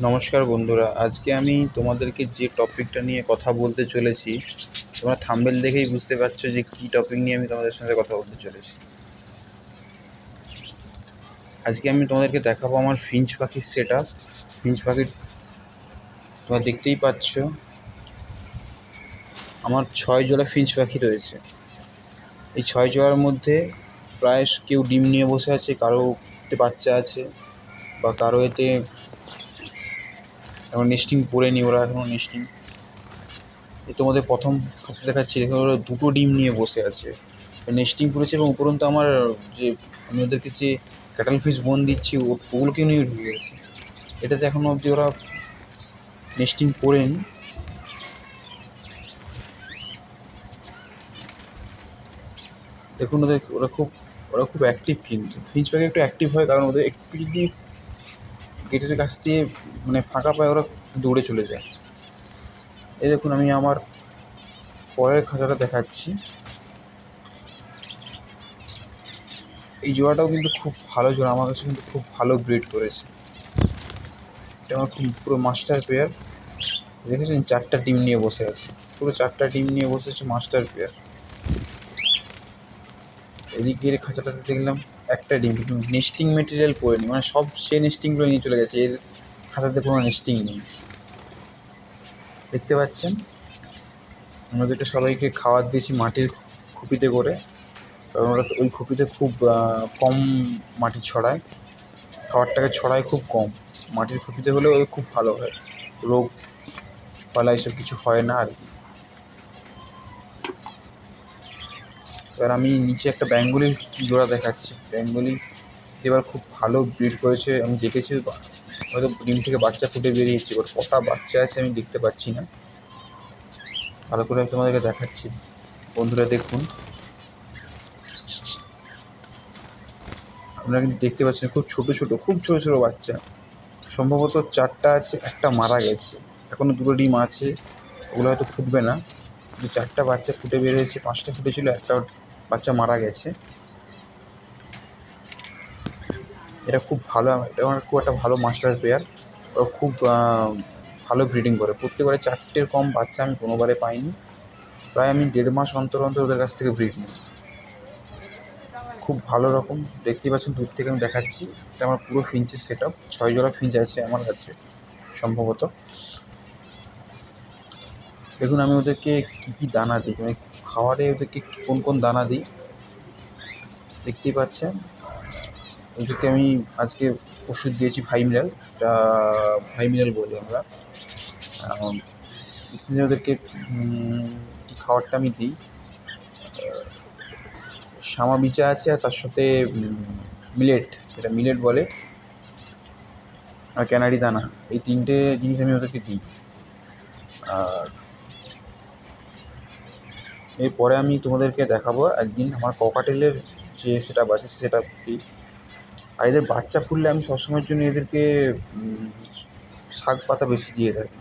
নমস্কার বন্ধুরা, আজকে আমি তোমাদেরকে যে টপিকটা নিয়ে কথা বলতে চলেছি, তোমরা থাম্বনেল দেখেই বুঝতে পারছো যে কী টপিক নিয়ে আমি তোমাদের সঙ্গে কথা বলতে চলেছি। আজকে আমি তোমাদেরকে দেখাবো আমার ফিঞ্চ পাখির সেট আপ। ফিঞ্চ পাখির তোমরা দেখতেই পাচ্ছ, আমার 6 জোড়া ফিঞ্চ পাখি রয়েছে। এই 6 জোড়ার মধ্যে প্রায় কেউ ডিম নিয়ে বসে আছে, কারোতে বাচ্চা আছে, বা কারো এতে এখন নেস্টিং পড়েনি, ওরা এখনও নেস্টিং। তোমাদের প্রথম খাঁচা দেখাচ্ছি, দেখো ওরা 2টো ডিম নিয়ে বসে আছে, নেস্টিং করেছে। এবং উপরন্তু আমার যে আমি ওদেরকে যে ক্যাটল ফিশ বোন দিচ্ছি ওগুলোকেও নিয়ে ঢুকে গেছে। এটাতে এখনও অবধি ওরা নেস্টিং করেনি। দেখুন ওরা খুব অ্যাক্টিভ, কিন্তু ফিঞ্চ পাখি একটু অ্যাক্টিভ হয়, কারণ ওদের একটু যদি গেটের কাছ দিয়ে ফাঁকা পায় ওরা দৌড়ে চলে যায়। এই দেখুন, আমি আমার পরের খাঁচাটা দেখাচ্ছি। এই জোড়াটাও কিন্তু খুব ভালো জোড়া, আমার কাছে কিন্তু খুব ভালো ব্রিড করেছে। এটা আমার পুরো মাস্টার পেয়ার। দেখেছেন 4টা ডিম নিয়ে বসে আছে, পুরো 4টা ডিম নিয়ে বসেছে, মাস্টার পেয়ার। এদিকের খাঁচাটাতে দেখলাম একটা ডিম, কিন্তু নেস্টিং মেটেরিয়াল পড়েনি, সব সে নেস্টিংগুলো নিয়ে চলে গেছে, এর খাঁচাতে কোনো নেস্টিং নেই। দেখতে পাচ্ছেন, আমাদেরকে সবাইকে খাবার দিয়েছি মাটির খুপিতে করে, কারণ ওরা ওই খুপিতে খুব কম মাটি ছড়ায়, খাবারটাকে ছড়ায় খুব কম। মাটির খুপিতে হলে ওদের খুব ভালো হয়, রোগ পালা এসব কিছু হয় না আর কি। এবার আমি নিচে একটা বেঙ্গলির জোড়া দেখাচ্ছি। বেঙ্গলি এবার খুব ভালো ব্রিড করেছে, আমি দেখেছি। হয়তো ডিম থেকে বাচ্চা ফুটে বেরিয়েছে, এবার কটা বাচ্চা আছে আমি দেখতে পাচ্ছি না, ভালো করে তোমাদেরকে দেখাচ্ছি। বন্ধুরা দেখুন, আপনারা কিন্তু দেখতে পাচ্ছেন খুব ছোট ছোট বাচ্চা। সম্ভবত 4টা আছে, একটা মারা গেছে, এখনও 2টো ডিম আছে, ওগুলো হয়তো ফুটবে না। 4টা বাচ্চা ফুটে বেরিয়েছে, 5টা ফুটেছিল, একটা বাচ্চা মারা গেছে। এটা খুব ভালো, এটা আমার খুব একটা ভালো মাস্টার পেয়ার। ওরা খুব ভালো ব্রিডিং করে, প্রত্যেকবারে 4টের কম বাচ্চা আমি কোনোবারে পাইনি। প্রায় আমি 1.5 মাস অন্তর ওদের কাছ থেকে ব্রিড নিই। খুব ভালো রকম, দেখতেই পাচ্ছেন দূর থেকে আমি দেখাচ্ছি। এটা আমার পুরো ফিঞ্চের সেট আপ, 6 জোড়া ফিঞ্চ আছে আমার কাছে সম্ভবত। দেখুন আমি ওদেরকে কী দানা দিই, খাবারে ওদেরকে কোন দানা দিই দেখতেই পাচ্ছেন। ওদেরকে আমি আজকে ওষুধ দিয়েছি ভাইমিনাল, এটা ভাইমিনাল বলি আমরা। ওদেরকে কী খাবারটা আমি দিই, শামা বিচা আছে, আর তার সাথে মিলেট, এটা মিলেট বলে, আর ক্যানারি দানা, এই 3টে জিনিস আমি ওদেরকে দিই। আর এরপরে আমি তোমাদেরকে দেখাবো একদিন আমার ককাটেলের যে সেট আপ আছে সেটা দিই। আর এদের বাচ্চা ফুললে আমি সবসময়ের জন্য এদেরকে শাক পাতা বেশি দিয়ে থাকি,